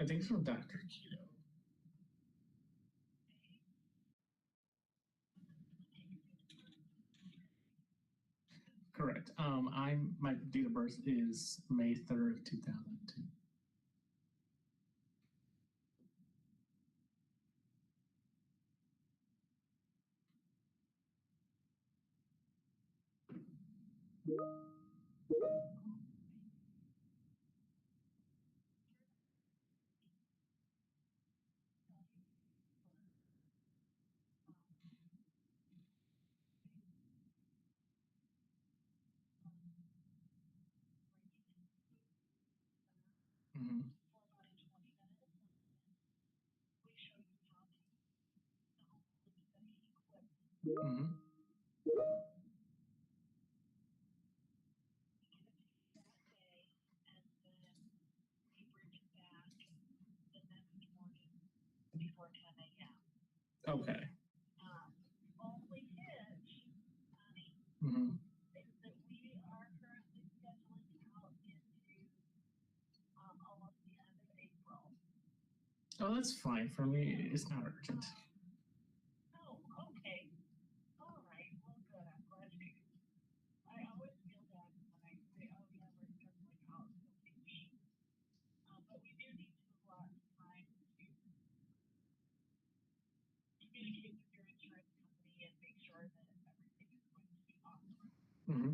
I think so, Dr. Keto. Correct. My date of birth is May 3rd, 2002. Mm-hmm. Mm-hmm. Okay. Mm-hmm. Oh, that's fine for me. It's not urgent. Mm-hmm.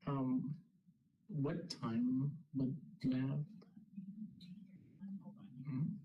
Um, what time would you have? Mhm.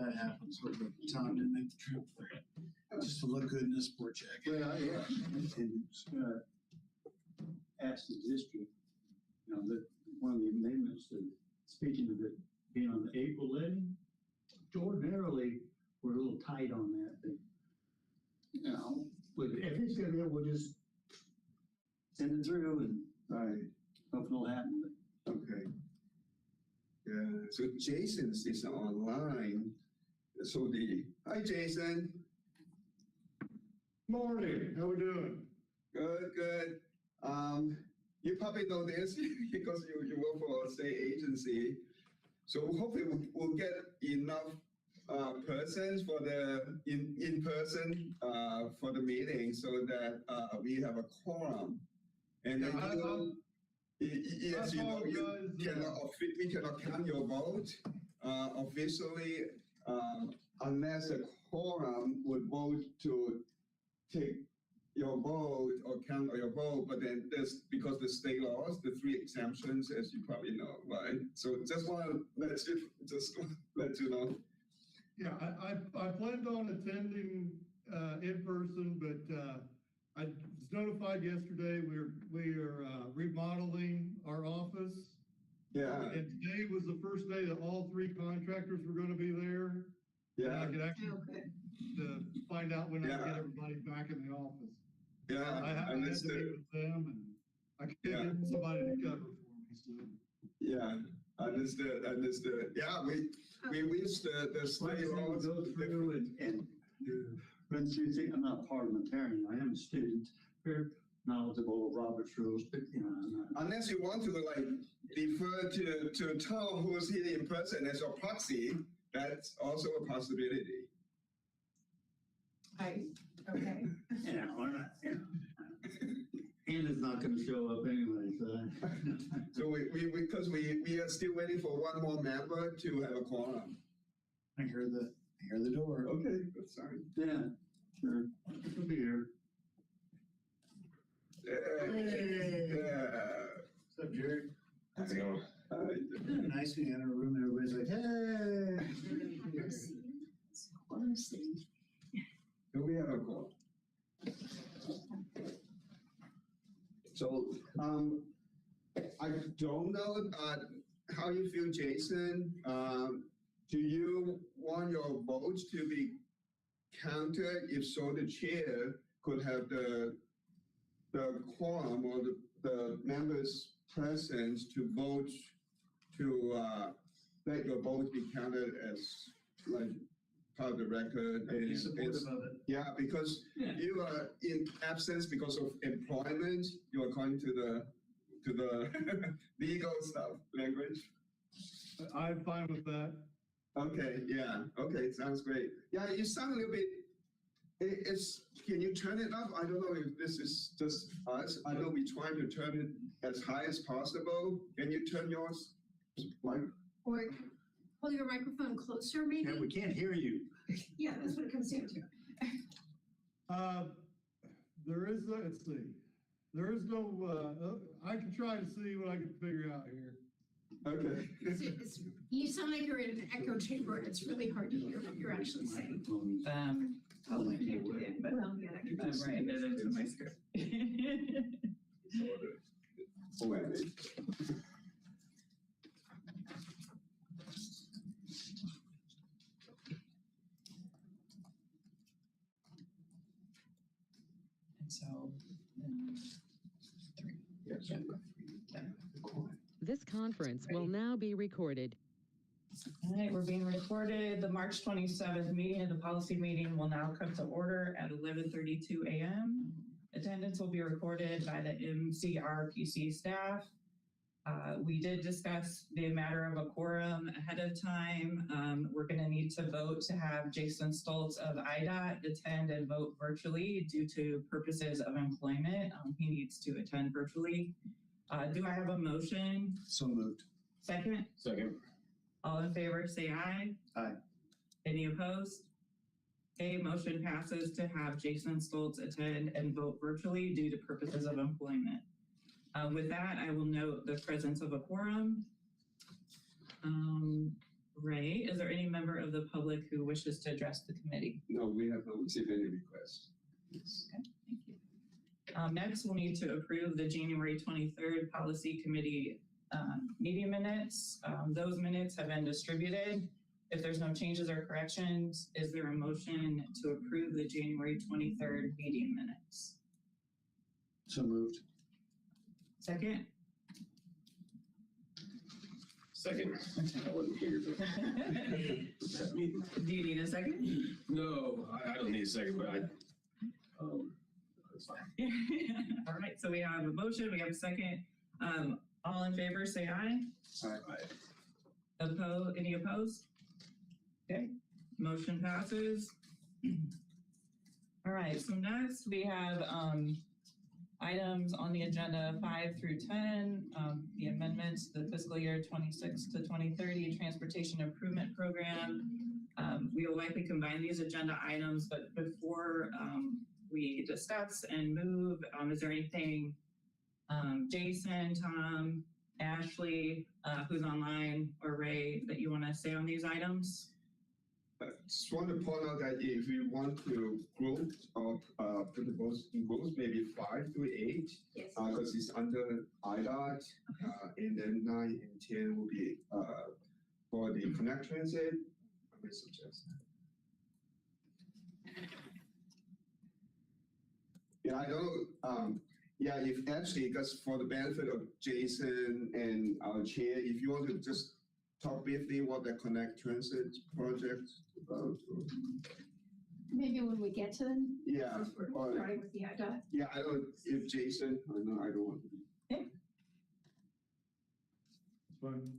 that happens, so the town didn't make the trip for it. Just to look good in a sport jacket. Well, yeah, and ask the district, you know, that one of the amendments that, speaking of it being on the April levy, ordinarily, we're a little tight on that, but, you know, but if it's gonna be, we'll just send it through and Right, hope it'll happen. okay. Yeah, so Jason is online. So hi Jason. Morning, how we doing? Good. You probably know this because you work for a state agency. So hopefully we'll get enough persons for the in person for the meeting so that we have a quorum. And then yes, you know, we cannot count your vote officially unless a quorum would vote to take your vote or count your vote. But then there's, because the state laws, the 3 exemptions, as you probably know, right? So just want to let you know. Yeah, I planned on attending in person, but I was notified yesterday we are remodeling our office. Yeah. And today was the first day that all 3 contractors were going to be there. Yeah. And I could actually find out when I get everybody back in the office. Yeah. I had to meet with them, and I could get somebody to cover for me. So. Yeah. Understood. Yeah, we wish the state laws Go through and run through things. I'm not parliamentarian, I am a student, very knowledgeable of Robert's rules, but you know, I'm not. Unless you want to like defer to Tom, who's here in person as your proxy, that's also a possibility. Okay. Yeah, we're not, you know. Hannah's not gonna show up anyway, so. So because we are still waiting for one more member to have a quorum. I hear the door. Okay, good, sorry. Yeah, sure, it'll be here. Yeah. What's up, Jerry? How's it going? Nice being in a room, everybody's like, hey. Do we have a quorum? So, I don't know how you feel, Jason. Do you want your votes to be counted? If so, the chair could have the quorum or the members present to vote to let your vote be counted as like part of the record. I'd be supportive of it. Yeah, because you are in absence because of employment. You are according to the legal stuff language. I'm fine with that. Okay, yeah. Okay, sounds great. Yeah, you sound a little bit. Can you turn it up? I don't know if this is just us. I know we're trying to turn it as high as possible. Can you turn yours? Like, Or pull your microphone closer, maybe? Yeah, we can't hear you. Yeah, that's what it comes down to. There is, let's see, there is no, I can try to see what I can figure out here. okay. You sound like you're in an echo chamber, and it's really hard to hear what you're actually saying. I can't do it, but Well, yeah, I can I'm writing it into my script. And so, then 3. Yes. Yeah. This conference will now be recorded. All right, we're being recorded. The March 27th meeting of the policy meeting will now come to order at 11:32 a.m. Attendance will be recorded by the MCRPC staff. We did discuss the matter of a quorum ahead of time. We're going to need to vote to have Jason Stoltz of IDOT attend and vote virtually due to purposes of employment. He needs to attend virtually. Do I have a motion? So moved. Second? Second. All in favor, say aye. Aye. Any opposed? Okay, motion passes to have Jason Stoltz attend and vote virtually due to purposes of employment. With that, I will note the presence of a quorum. Ray. Is there any member of the public who wishes to address the committee? No, we have not received any requests. Okay, thank you. Next, we'll need to approve the January 23rd Policy Committee meeting minutes. Those minutes have been distributed. If there's no changes or corrections, is there a motion to approve the January 23rd meeting minutes? So moved. Second? Second. I wasn't here. Do you need a second? No, I don't need a second, but that's fine. All right, so we have a motion, we have a second. All in favor, say aye. Aye. Any opposed? Okay, motion passes. All right, so next we have items on the agenda 5 through 10, the amendments, the fiscal year 26 to 2030 Transportation Improvement Program. We will likely combine these agenda items, but before we discuss and move, is there anything Jason, Tom, Ashley, who's online, or Ray, that you want to say on these items? Just want to point out that if we want to group or put the both in groups, maybe 5 through 8, Yes. because it's under IDOT, and then 9 and 10 will be for the Connect Transit. I may suggest that. Yeah, I don't. Yeah, if actually, because for the benefit of Jason and our chair, if you want to just talk briefly what the Connect Transit project about. Maybe when we get to them. Yeah, Since we're or- starting with the IDOT. Yeah, I don't, if Jason, I know, I don't want to. Fine.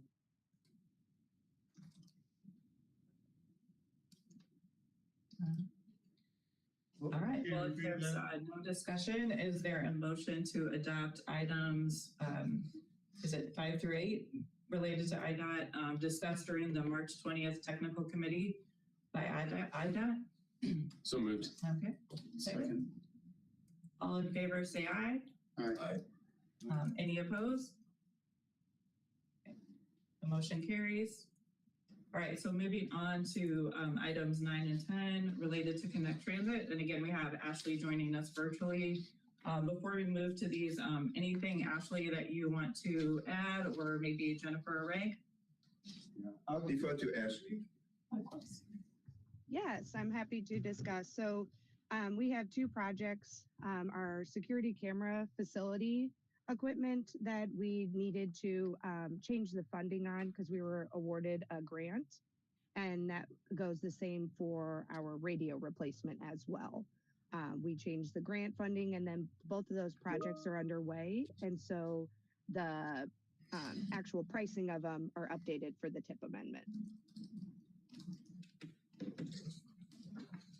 All right, well, if there's no discussion, is there a motion to adopt items, is it 5 through 8 related to IDOT, discussed during the March 20th Technical Committee by IDOT? So moved. Okay. Second. All in favor, say aye. Aye. Any opposed? Okay. The motion carries. All right, so moving on to items 9 and 10 related to Connect Transit. And again, we have Ashley joining us virtually. Before we move to these, anything, Ashley, that you want to add, or maybe Jennifer or Ray? Yeah, I'll defer to Ashley. Of course. Yes, I'm happy to discuss. So we have 2 projects, our security camera facility equipment that we needed to change the funding on because we were awarded a grant, and that goes the same for our radio replacement as well. We changed the grant funding, and then both of those projects are underway, and so the actual pricing of them are updated for the TIP amendment.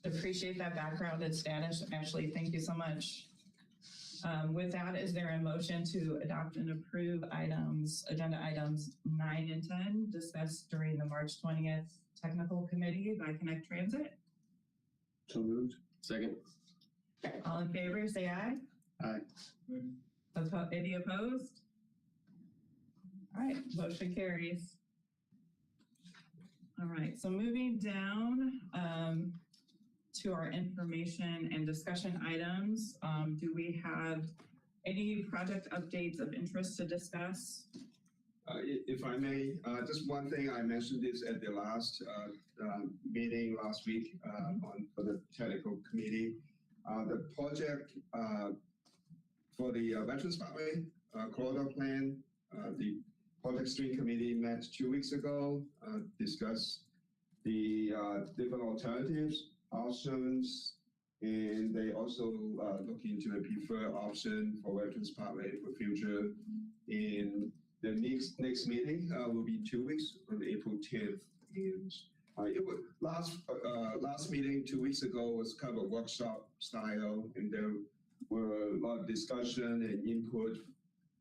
Appreciate that background and status, Ashley. Thank you so much. With that, is there a motion to adopt and approve agenda items 9 and 10 discussed during the March 20th Technical Committee by Connect Transit? So moved. Second. All in favor, say aye. Aye. Any opposed? All right, motion carries. All right, so moving down to our information and discussion items, do we have any project updates of interest to discuss? If I may, just one thing, I mentioned this at the last meeting last week for the technical committee. The project for the Veterans Parkway corridor plan, the project steering committee met 2 weeks ago, discussed the different alternatives, options, and they also look into a preferred option for Veterans Parkway for future. In the next meeting will be 2 weeks on April 10th. And it was last meeting 2 weeks ago was kind of a workshop style, and there were a lot of discussion and input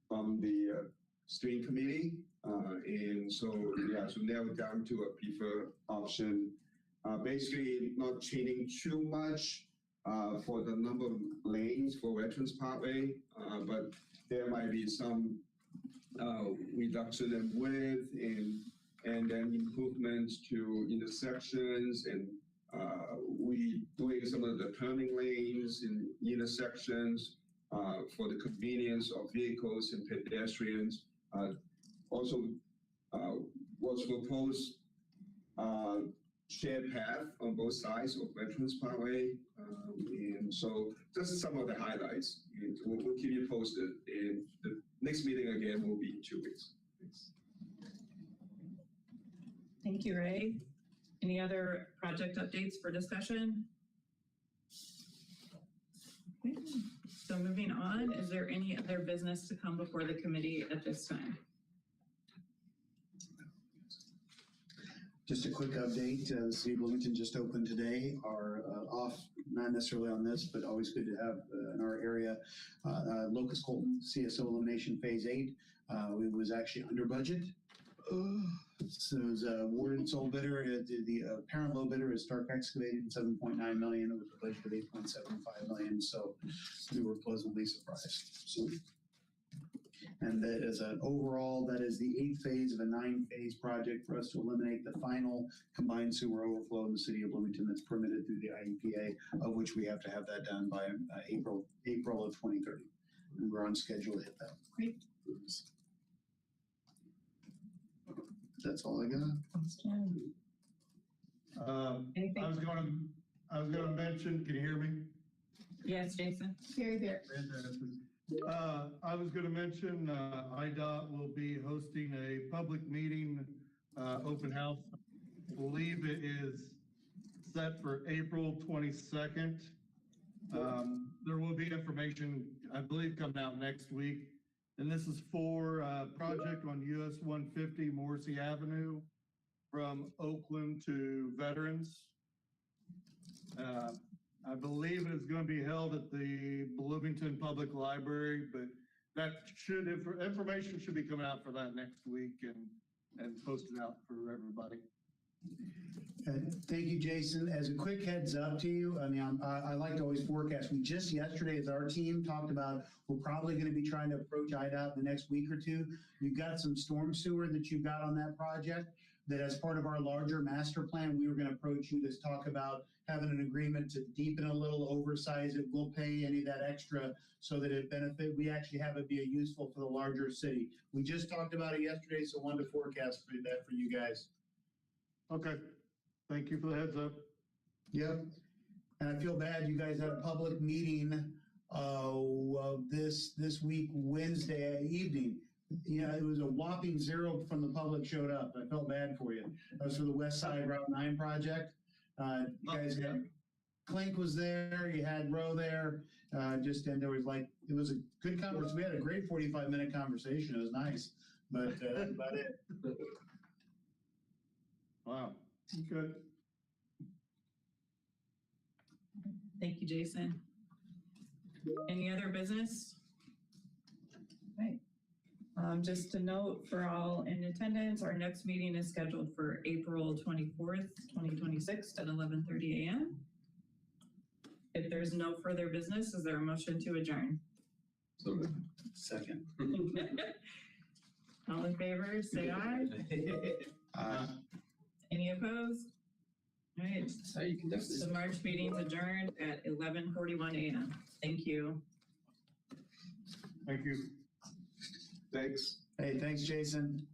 from the steering committee, and so yeah, so narrowed down to a preferred option. Basically, not changing too much for the number of lanes for Veterans Parkway, but there might be some reduction in width and and then improvements to intersections, and we doing some of the turning lanes in intersections for the convenience of vehicles and pedestrians. Also, was proposed shared path on both sides of Veterans Parkway. And so just some of the highlights. And we'll keep you posted. And the next meeting again will be in 2 weeks. Thanks. Thank you, Ray. Any other project updates for discussion? Okay. So moving on, is there any other business to come before the committee at this time? Just a quick update, the city of Bloomington just opened today, our off, not necessarily on this, but always good to have in our area, Locust Colton CSO elimination phase 8. It was actually under budget. So it was awarded sole bidder. The apparent low bidder is Stark Excavating, 7.9 million with a budget of 8.75 million. So we were pleasantly surprised. So, and that is an overall, that is the 8th phase of a 9-phase project for us to eliminate the final combined sewer overflow in the city of Bloomington that's permitted through the IEPA, of which we have to have that done by April of 2030. And we're on schedule to hit that. Great. That's all I got. Anything? I was gonna mention, can you hear me? Yes, Jason? Very, very. I was gonna mention, IDOT will be hosting a public meeting, open house. I believe it is set for April 22nd. There will be information, I believe, coming out next week. And this is for a project on US 150 Morrissey Avenue from Oakland to Veterans. I believe it is going to be held at the Bloomington Public Library, but that information should be coming out for that next week and posted out for everybody. Thank you, Jason. As a quick heads up to you, I mean, I like to always forecast. We just yesterday, as our team talked about, we're probably going to be trying to approach IDOT in the next week or two. You've got some storm sewer that you've got on that project that as part of our larger master plan, we were going to approach you to talk about having an agreement to deepen a little, oversize it. We'll pay any of that extra so that it benefit. We actually have it be useful for the larger city. We just talked about it yesterday, so wanted to forecast for that for you guys. Okay. Thank you for the heads up. Yep. And I feel bad you guys had a public meeting this week, Wednesday evening. Yeah, it was a whopping 0 from the public showed up. I felt bad for you. That was for the West Side Route 9 project. You guys had Clink was there, you had Roe there, and there was it was a good conversation. We had a great 45-minute conversation. It was nice, but that's about it. Wow. Good. Thank you, Jason. Any other business? Right. Just a note for all in attendance, our next meeting is scheduled for April 24th, 2026 at 11:30 a.m. If there's no further business, is there a motion to adjourn? So moved. Second. All in favor, say aye. Any opposed? All right, That's how you conduct this. the March meeting's adjourned at 11:41 a.m. Thank you. Thank you. Thanks. Hey, thanks, Jason.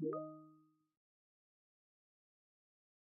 you.